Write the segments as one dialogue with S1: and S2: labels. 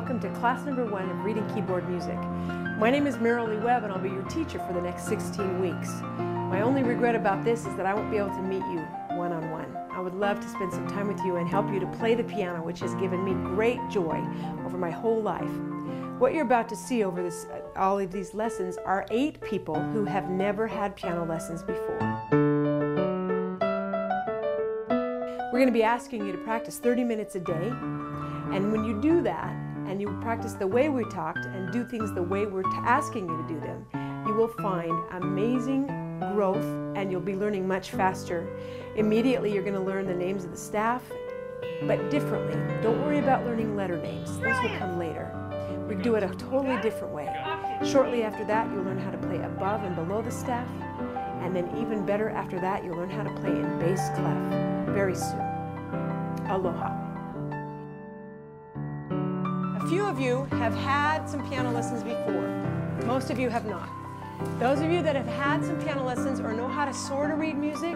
S1: welcome to class number 1 of Reading Keyboard Music. My name is Merrill Lee Webb and I'll be your teacher for the next 16 weeks. My only regret about this is that I won't be able to meet you one-on-one. I would love to spend some time with you and help you to play the piano, which has given me great joy over my whole life. What you're about to see over all of these lessons are 8 people who have never had piano lessons before. We're going to be asking you to practice 30 minutes a day, and when you do that, and you practice the way we talked and do things the way we're asking you to do them, you will find amazing growth and you'll be learning much faster. Immediately you're going to learn the names of the staff, but differently. Don't worry about learning letter names. Those will come later. We do it a totally different way. Shortly after that, you'll learn how to play above and below the staff, and then even better after that, you'll learn how to play in bass clef very soon. Aloha. A few of you have had some piano lessons before. Most of you have not. Those of you that have had some piano lessons or know how to sort of read music,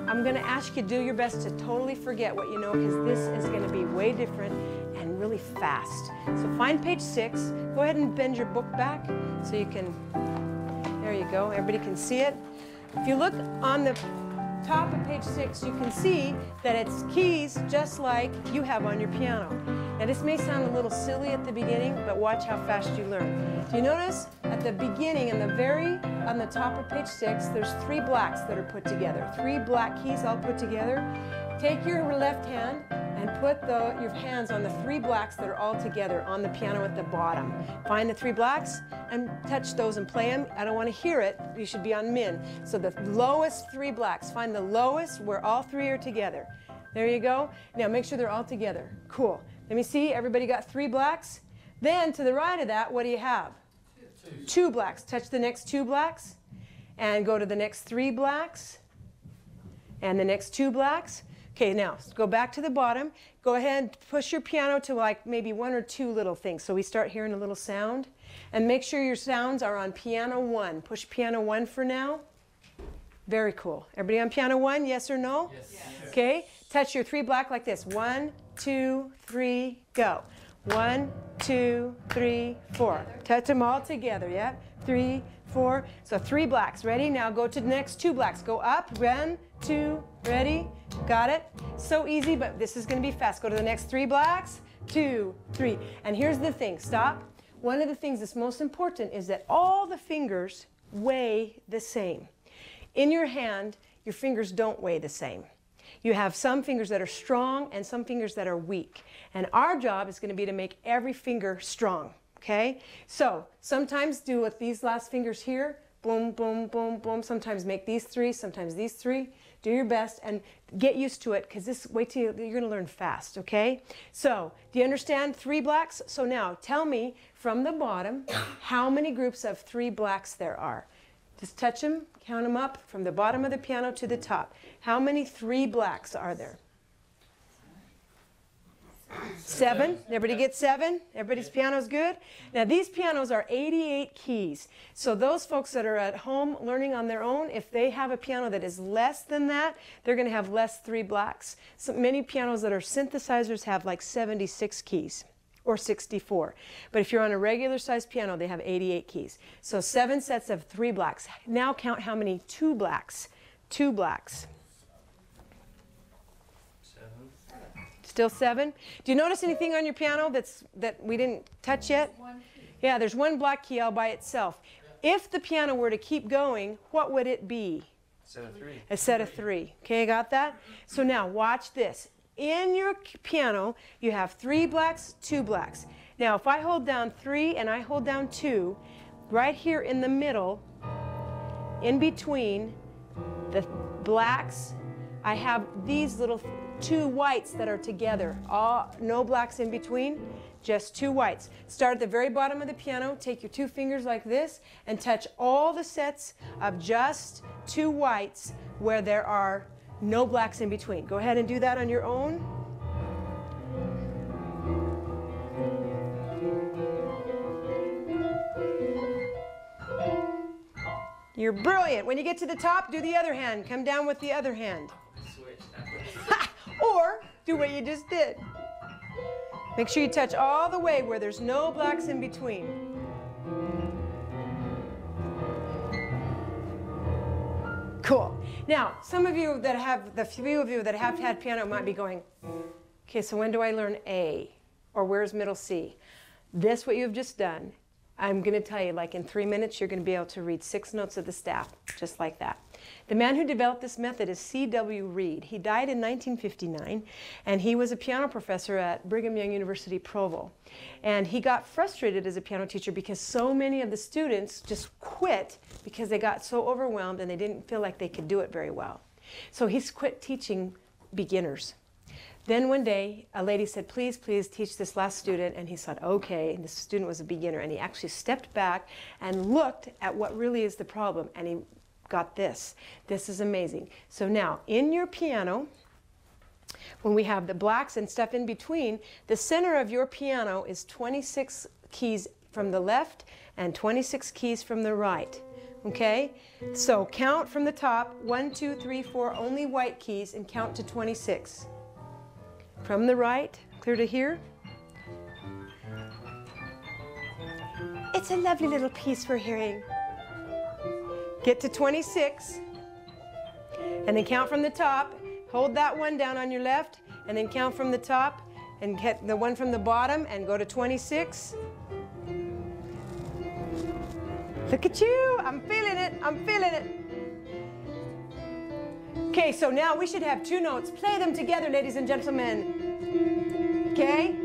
S1: I'm going to ask you to do your best to totally forget what you know, because this is going to be way different and really fast. So find page 6. Go ahead and bend your book back so you can, there you go, everybody can see it. If you look on the top of page 6, you can see that it's keys just like you have on your piano. Now this may sound a little silly at the beginning, but watch how fast you learn. Do you notice at the beginning and on the top of page 6, there's 3 blacks that are put together. 3 black keys all put together. Take your left hand and put your hands on the 3 blacks that are all together on the piano at the bottom. Find the 3 blacks and touch those and play them. I don't want to hear it. You should be on min. So the lowest 3 blacks. Find the lowest where all 3 are together. There you go. Now make sure they're all together. Cool. Let me see. Everybody got 3 blacks? Then to the right of that, what do you have? 2 blacks. Touch the next 2 blacks and go to the next 3 blacks and the next 2 blacks. Okay, now go back to the bottom. Go ahead and push your piano to like maybe 1 or 2 little things. So we start hearing a little sound. And make sure your sounds are on piano 1. Push piano 1 for now. Very cool. Everybody on piano 1, yes or no? Yes. Yes. Okay, touch your 3 black like this. 1, 2, 3, go. 1, 2, 3, 4. Touch them all together, yeah? 3, 4. So 3 blacks. Ready? Now go to the next 2 blacks. Go up. 1, 2, ready? Got it? So easy, but this is going to be fast. Go to the next 3 blacks. 2, 3. And here's the thing. Stop. One of the things that's most important is that all the fingers weigh the same. In your hand, your fingers don't weigh the same. You have some fingers that are strong and some fingers that are weak. And our job is going to be to make every finger strong. Okay? So sometimes do with these last fingers here. Boom, boom, boom, boom. Sometimes make these 3, sometimes these 3. Do your best and get used to it, because wait till you're going to learn fast, okay? So, do you understand 3 blacks? So now, tell me from the bottom how many groups of 3 blacks there are. Just touch them, count them up from the bottom of the piano to the top. How many 3 blacks are there? 7. Everybody get 7? Everybody's piano's good? Now these pianos are 88 keys. So those folks that are at home learning on their own, if they have a piano that is less than that, they're going to have less 3 blacks. So many pianos that are synthesizers have like 76 keys or 64. But if you're on a regular sized piano, they have 88 keys. So 7 sets of 3 blacks. Now count how many 2 blacks. 2 blacks. Still 7. Do you notice anything on your piano that we didn't touch yet? Yeah, there's 1 black key all by itself. If the piano were to keep going, what would it be?
S2: Set of 3.
S1: A set of 3. Okay, got that? So now watch this. In your piano, you have 3 blacks, 2 blacks. Now if I hold down 3 and I hold down 2, right here in the middle, in between the blacks, I have these little 2 whites that are together. No blacks in between, just 2 whites. Start at the very bottom of the piano, take your 2 fingers like this, and touch all the sets of just 2 whites where there are no blacks in between. Go ahead and do that on your own. You're brilliant. When you get to the top, do the other hand. Come down with the other hand. Or do what you just did. Make sure you touch all the way where there's no blacks in between. Cool. Now, some of you that have, the few of you that have had piano might be going, okay, so when do I learn A? Or where's middle C? This, what you've just done, I'm going to tell you, like in 3 minutes, you're going to be able to read 6 notes of the staff, just like that. The man who developed this method is C.W. Reed. He died in 1959, and he was a piano professor at Brigham Young University, Provo. And he got frustrated as a piano teacher because so many of the students just quit because they got so overwhelmed and they didn't feel like they could do it very well. So he's quit teaching beginners. Then one day, a lady said, please, please teach this last student. And he said, okay. And this student was a beginner. And he actually stepped back and looked at what really is the problem. And he got this. This is amazing. So now, in your piano, when we have the blacks and stuff in between, the center of your piano is 26 keys from the left and 26 keys from the right. Okay? So count from the top, 1, 2, 3, 4, only white keys, and count to 26. From the right, clear to here. It's a lovely little piece we're hearing. Get to 26, and then count from the top. Hold that one down on your left, and then count from the top, and get the one from the bottom, and go to 26. Look at you, I'm feeling it, I'm feeling it. Okay, so now we should have 2 notes. Play them together, ladies and gentlemen. Okay?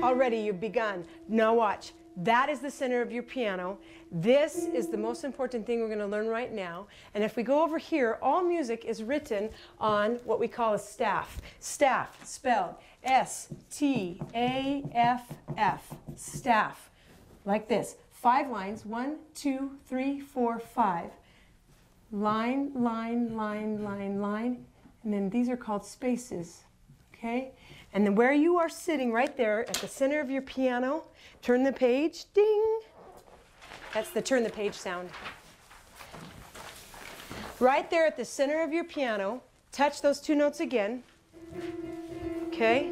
S1: Already you've begun. Now watch. That is the center of your piano. This is the most important thing we're going to learn right now. And if we go over here, all music is written on what we call a staff. Staff, spelled S-T-A-F-F. Staff. Like this. 5 lines. 1, 2, 3, 4, 5. Line, line, line, line, line, and then these are called spaces, okay? And then where you are sitting right there at the center of your piano, turn the page, ding. That's the turn the page sound. Right there at the center of your piano, touch those 2 notes again, okay?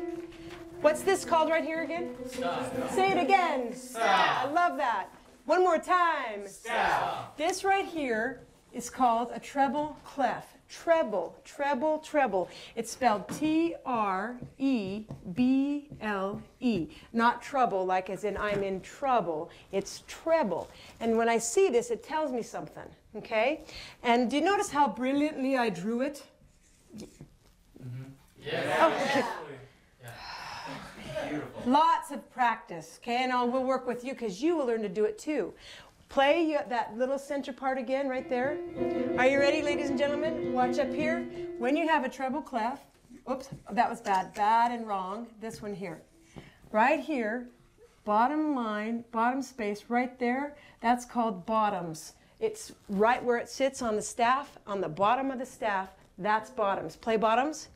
S1: What's this called right here again? Staff. Say it again. Staff. I love that. One more time. Staff. This right here is called a treble clef. Treble, treble, treble. It's spelled T-R-E-B-L-E. Not trouble, like as in I'm in trouble. It's treble. And when I see this, it tells me something, okay? And do you notice how brilliantly I drew it?
S2: Mm-hmm. Yeah.
S1: Oh, okay.
S2: Yeah. Beautiful.
S1: Lots of practice, okay? And we'll work with you because you will learn to do it too. Play that little center part again right there. Are you ready, ladies and gentlemen? Watch up here. When you have a treble clef, oops, that was bad. Bad and wrong. This one here. Right here, bottom line, bottom space, right there, that's called bottoms. It's right where it sits on the staff, on the bottom of the staff, that's bottoms. Play bottoms.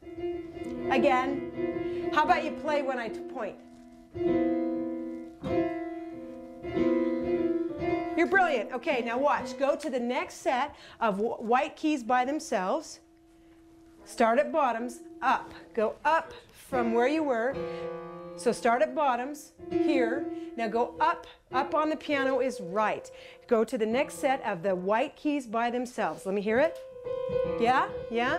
S1: Again. How about you play when I point? You're brilliant. Okay, now watch. Go to the next set of white keys by themselves. Start at bottoms, up. Go up from where you were. So start at bottoms, here. Now go up. Up on the piano is right. Go to the next set of the white keys by themselves. Let me hear it. Yeah? Yeah?